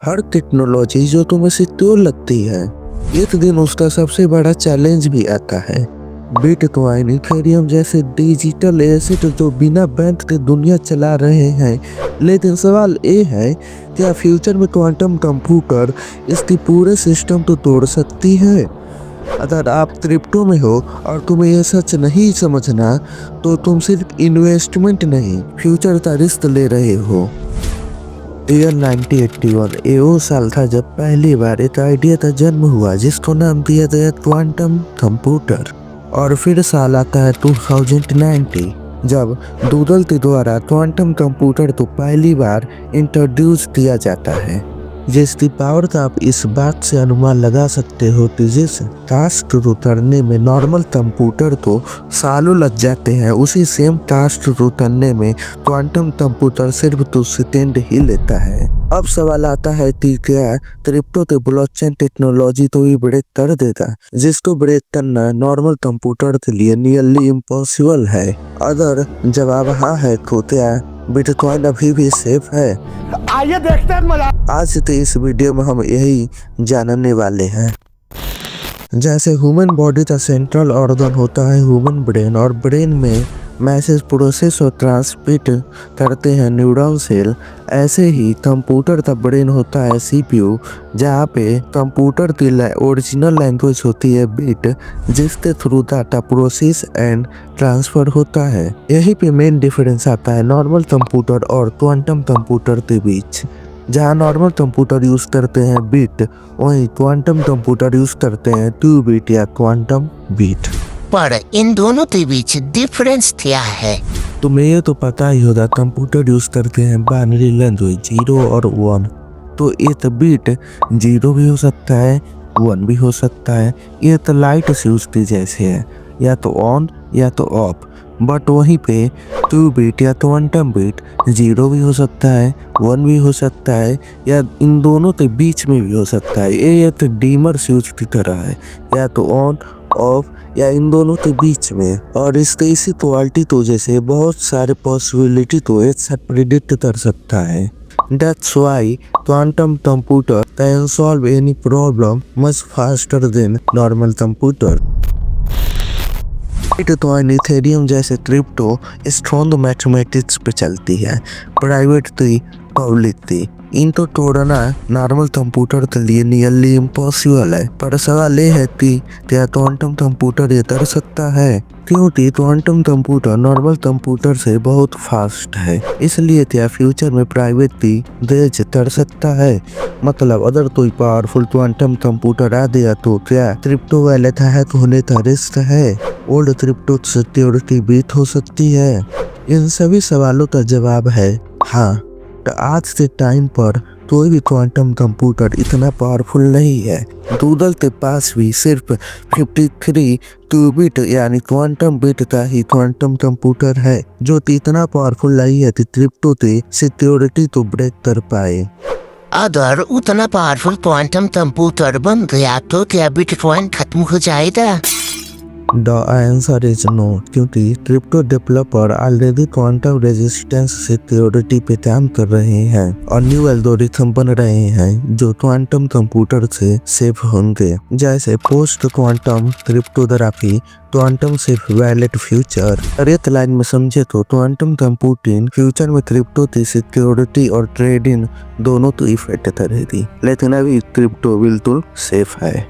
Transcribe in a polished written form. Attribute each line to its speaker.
Speaker 1: हर technology जो तुम्हें secure लगती है, एक दिन उसका सबसे बड़ा चैलेंज भी आता है। बिटकॉइन, इथेरियम जैसे डिजिटल एसेट जो बिना बैंक के दुनिया चला रहे हैं। लेकिन सवाल ये है, क्या फ्यूचर में क्वांटम कंप्यूटर इसकी पूरे सिस्टम को तोड़ सकती है? अगर आप क्रिप्टो में हो और तुम्हें यह सच नहीं समझना, तो तुम सिर्फ इन्वेस्टमेंट नहीं, फ्यूचर का रिस्क ले रहे हो। ईयर 1981 ये वो साल था जब पहली बार एक आइडिया का जन्म हुआ जिसको नाम दिया गया क्वांटम कंप्यूटर। और फिर साल आता है 2090 जब गूगल के द्वारा क्वांटम कंप्यूटर को पहली बार इंट्रोड्यूस किया जाता है, जिसकी पावर का आप इस बात से अनुमान लगा सकते हो कि जिस टास्क को करने में नॉर्मल कंप्यूटर को सालों लग जाते हैं, उसी सेम टास्क को करने में क्वांटम कंप्यूटर सिर्फ 2 सेकंड ही लेता है। अब सवाल आता है कि क्या क्रिप्टो के ब्लॉकचेन टेक्नोलॉजी तो भी ब्रेक कर देगा, जिसको ब्रेक करना नॉर्मल कंप्यूटर के लिए नियरली इम्पॉसिबल है? अगर जवाब हाँ है तो क्या बिटकॉइन अभी भी सेफ है?
Speaker 2: आइए देखते हैं मजा।
Speaker 1: आज के इस वीडियो में हम यही जानने वाले हैं। जैसे ह्यूमन बॉडी का सेंट्रल ऑर्गन होता है ह्यूमन ब्रेन, और ब्रेन में मैसेज प्रोसेस और ट्रांसमिट करते हैं न्यूरॉन सेल, ऐसे ही कंप्यूटर का ब्रेन होता है सीपीयू, जहाँ पे कंप्यूटर की ओरिजिनल लैंग्वेज होती है बिट, जिसके through data process and transfer होता है। यही पे मेन डिफरेंस आता है नॉर्मल कंप्यूटर और क्वांटम कंप्यूटर के बीच। जहाँ नॉर्मल कंप्यूटर यूज करते हैं बिट, वहीं क्वांटम कंप्यूटर यूज करते हैं 2 बिट या क्वांटम बिट।
Speaker 3: पर इन दोनों के बीच डिफरेंस क्या है?
Speaker 1: तुम्हें ये तो पता ही होगा, कंप्यूटर यूज करते हैं बाइनरी लैंग्वेज 0 और 1। तो एक बिट 0 भी हो सकता है, 1 भी हो सकता है। ये तो लाइट स्विच के जैसे है, या तो ऑन या तो ऑफ। बट वहीं पे 2 बिट या क्वांटम बिट 0 भी हो सकता है, 1 भी हो सकता है, या इन दोनों के बीच में भी हो सकता है। ये तो डीमर स्विच की तरह है, या तो ऑन ऑफ या इन दोनों के बीच में। और इसके इसी क्वालिटी की वजह से बहुत सारे पॉसिबिलिटी को एक साथ प्रिडिक्ट कर सकता है। That's why quantum computer can solve any problem much faster than normal computer. Bitcoin, Ethereum जैसे क्रिप्टो स्ट्रॉन्ग मैथमेटिक्स पे चलती है, प्राइवेट की, पब्लिक की। इनको तोड़ना नॉर्मल कंप्यूटर के लिए नियरली इम्पॉसिबल है। पर सवाल ये है कि क्या क्वांटम कंप्यूटर ये कर सकता है? क्योंकि क्वांटम कंप्यूटर नॉर्मल कंप्यूटर से बहुत फास्ट है, इसलिए क्या फ्यूचर में प्राइवेट की देज कर सकता है? मतलब अगर कोई पावरफुल क्वांटम कंप्यूटर आ गया तो क्या क्रिप्टो वैलेट हैक होने का रिस्क है? ओल्ड क्रिप्टो सिक्योरिटी बीट हो सकती है? इन सभी सवालों का जवाब है हाँ। तो आज के टाइम पर कोई भी क्वांटम कंप्यूटर इतना पावरफुल नहीं है। गूगल के पास भी सिर्फ 53 2 बिट यानी क्वांटम बिट का ही क्वांटम कंप्यूटर है, जो इतना पावरफुल नहीं है कि क्रिप्टो की सिक्योरिटी को ब्रेक कर पाए।
Speaker 3: अगर उतना पावरफुल क्वांटम कंप्यूटर बन गया तो क्या बिटकॉइन खत्म हो जाएगा?
Speaker 1: द आंसर इज नो, क्योंकि crypto developer already quantum resistance security पे काम कर रहे हैं और न्यू एल्गोरिथम बन रहे हैं जो क्वांटम कंप्यूटर से सेफ होंगे, जैसे post quantum cryptography, quantum safe wallet future. और एक लाइन में समझे तो क्वांटम कंप्यूटिंग फ्यूचर में क्रिप्टो की सिक्योरिटी और ट्रेडिंग दोनों को इफेक्ट करेगी, लेकिन अभी क्रिप्टो बिल्कुल सेफ है।